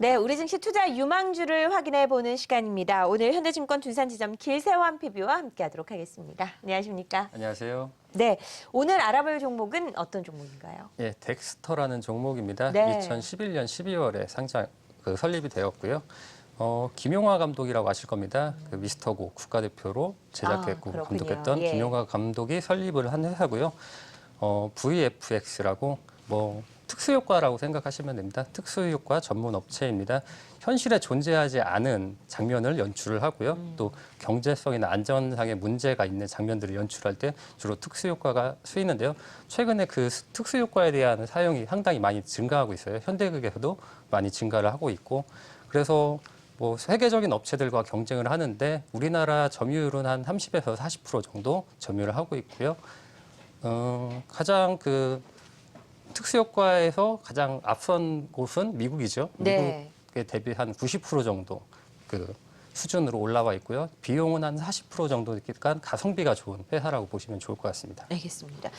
네, 우리 증시 투자 유망주를 확인해보는 시간입니다. 오늘 현대증권 둔산지점 길세환 PB와 함께하도록 하겠습니다. 안녕하십니까? 안녕하세요. 네, 오늘 알아볼 종목은 어떤 종목인가요? 예, 덱스터라는 종목입니다. 네. 2011년 12월에 설립이 되었고요. 김용화 감독이라고 아실 겁니다. 그 미스터고 국가대표로 제작했고 그렇군요. 감독했던 예. 김용화 감독이 설립을 한 회사고요. VFX라고 특수효과라고 생각하시면 됩니다. 특수효과 전문 업체입니다. 현실에 존재하지 않은 장면을 연출을 하고요. 또 경제성이나 안전상의 문제가 있는 장면들을 연출할 때 주로 특수효과가 쓰이는데요. 최근에 그 특수효과에 대한 사용이 상당히 많이 증가하고 있어요. 현대극에서도 많이 증가를 하고 있고 그래서 세계적인 업체들과 경쟁을 하는데 우리나라 점유율은 한 30에서 40% 정도 점유를 하고 있고요. 가장 특수효과에서 가장 앞선 곳은 미국이죠. 네. 미국에 대비 한 90% 정도 수준으로 올라와 있고요. 비용은 한 40% 정도니까 가성비가 좋은 회사라고 보시면 좋을 것 같습니다. 알겠습니다.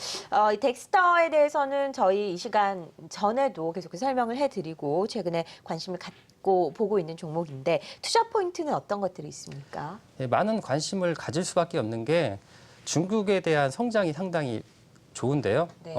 이 덱스터에 대해서는 저희 이 시간 전에도 계속 설명을 해드리고 최근에 관심을 갖고 보고 있는 종목인데 투자 포인트는 어떤 것들이 있습니까? 네, 많은 관심을 가질 수밖에 없는 게 중국에 대한 성장이 상당히 좋은데요. 네.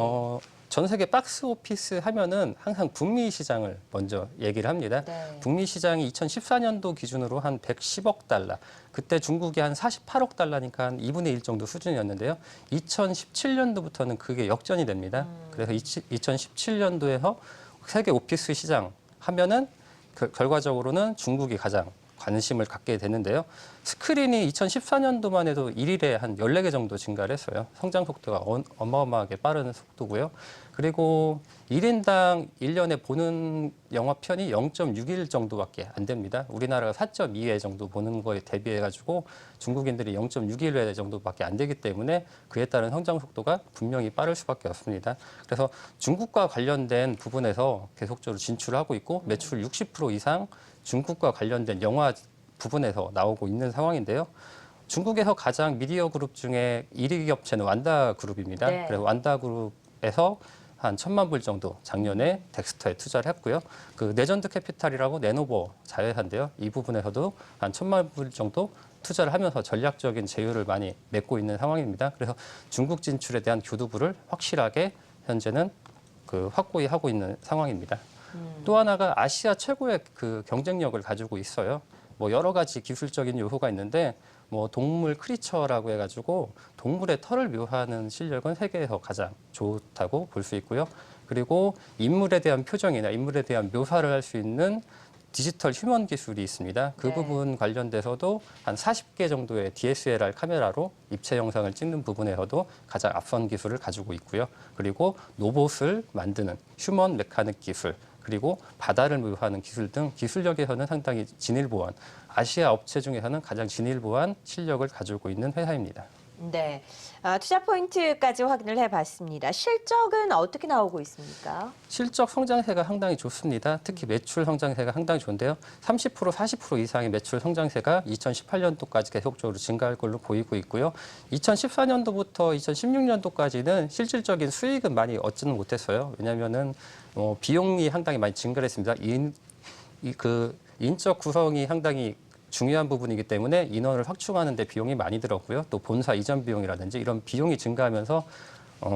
전 세계 박스 오피스 하면은 항상 북미 시장을 먼저 얘기를 합니다. 네. 북미 시장이 2014년도 기준으로 한 110억 달러. 그때 중국이 한 48억 달러니까 한 2분의 1 정도 수준이었는데요. 2017년도부터는 그게 역전이 됩니다. 그래서 2017년도에서 세계 오피스 시장 하면은 결과적으로는 중국이 가장 관심을 갖게 되는데요. 스크린이 2014년도만 해도 1일에 한 14개 정도 증가를 했어요. 성장 속도가 어마어마하게 빠른 속도고요. 그리고 1인당 1년에 보는 영화편이 0.6일 정도밖에 안 됩니다. 우리나라가 4.2회 정도 보는 거에 대비해가지고 중국인들이 0.6일 정도밖에 안 되기 때문에 그에 따른 성장 속도가 분명히 빠를 수밖에 없습니다. 그래서 중국과 관련된 부분에서 계속적으로 진출하고 있고 매출 60% 이상 중국과 관련된 영화 부분에서 나오고 있는 상황인데요. 중국에서 가장 미디어 그룹 중에 1위 업체는 완다 그룹입니다. 네. 그래서 완다 그룹에서 한 1,000만 불 정도 작년에 덱스터에 투자를 했고요. 그 레전드 캐피탈이라고 네노버 자회사인데요. 이 부분에서도 한 1,000만 불 정도 투자를 하면서 전략적인 제휴를 많이 맺고 있는 상황입니다. 그래서 중국 진출에 대한 교두부를 확실하게 현재는 확고히 하고 있는 상황입니다. 또 하나가 아시아 최고의 경쟁력을 가지고 있어요. 여러 가지 기술적인 요소가 있는데 동물 크리처라고 해가지고 동물의 털을 묘사하는 실력은 세계에서 가장 좋다고 볼 수 있고요. 그리고 인물에 대한 표정이나 인물에 대한 묘사를 할 수 있는 디지털 휴먼 기술이 있습니다. 그 네. 부분 관련돼서도 한 40개 정도의 DSLR 카메라로 입체 영상을 찍는 부분에서도 가장 앞선 기술을 가지고 있고요. 그리고 로봇을 만드는 휴먼 메카닉 기술, 그리고 바다를 묘사하는 기술 등 기술력에서는 상당히 진일보한 아시아 업체 중에서는 가장 진일보한 실력을 가지고 있는 회사입니다. 네, 투자 포인트까지 확인을 해봤습니다. 실적은 어떻게 나오고 있습니까? 실적 성장세가 상당히 좋습니다. 특히 매출 성장세가 상당히 좋은데요. 30%, 40% 이상의 매출 성장세가 2018년도까지 계속적으로 증가할 걸로 보이고 있고요. 2014년도부터 2016년도까지는 실질적인 수익은 많이 얻지는 못했어요. 왜냐하면은 비용이 상당히 많이 증가를 했습니다. 인적 구성이 상당히 중요한 부분이기 때문에 인원을 확충하는 데 비용이 많이 들었고요. 또 본사 이전 비용이라든지 이런 비용이 증가하면서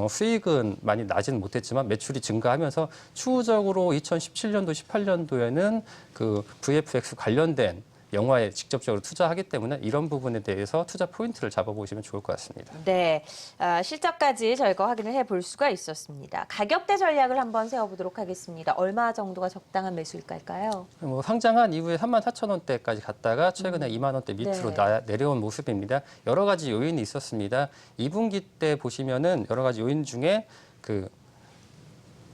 수익은 많이 나지는 못했지만 매출이 증가하면서 추후적으로 2017년도, 18년도에는 VFX 관련된 영화에 직접적으로 투자하기 때문에 이런 부분에 대해서 투자 포인트를 잡아보시면 좋을 것 같습니다. 네, 실적까지 저희가 확인을 해볼 수가 있었습니다. 가격대 전략을 한번 세워보도록 하겠습니다. 얼마 정도가 적당한 매수일까요? 상장한 이후에 34,000원대까지 갔다가 최근에 2만 원대 밑으로 네. 내려온 모습입니다. 여러 가지 요인이 있었습니다. 2분기 때 보시면은 여러 가지 요인 중에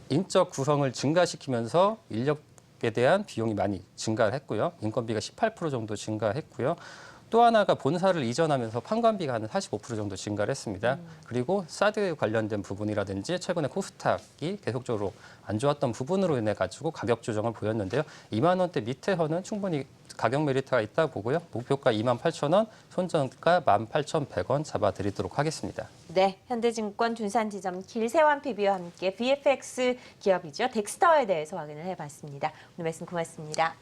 인적 구성을 증가시키면서 인력에 대한 비용이 많이 증가를 했고요. 인건비가 18% 정도 증가했고요. 또 하나가 본사를 이전하면서 판관비가 한 45% 정도 증가를 했습니다. 그리고 사드 관련된 부분이라든지 최근에 코스닥이 계속적으로 안 좋았던 부분으로 인해 가지고 가격 조정을 보였는데요. 2만 원대 밑에서는 충분히 가격 메리트가 있다 보고요. 목표가 28,000원, 손절가 18,100원 잡아드리도록 하겠습니다. 네, 현대증권 둔산지점 길세환 PB와 함께 VFX 기업이죠. 덱스터에 대해서 확인을 해봤습니다. 오늘 말씀 고맙습니다.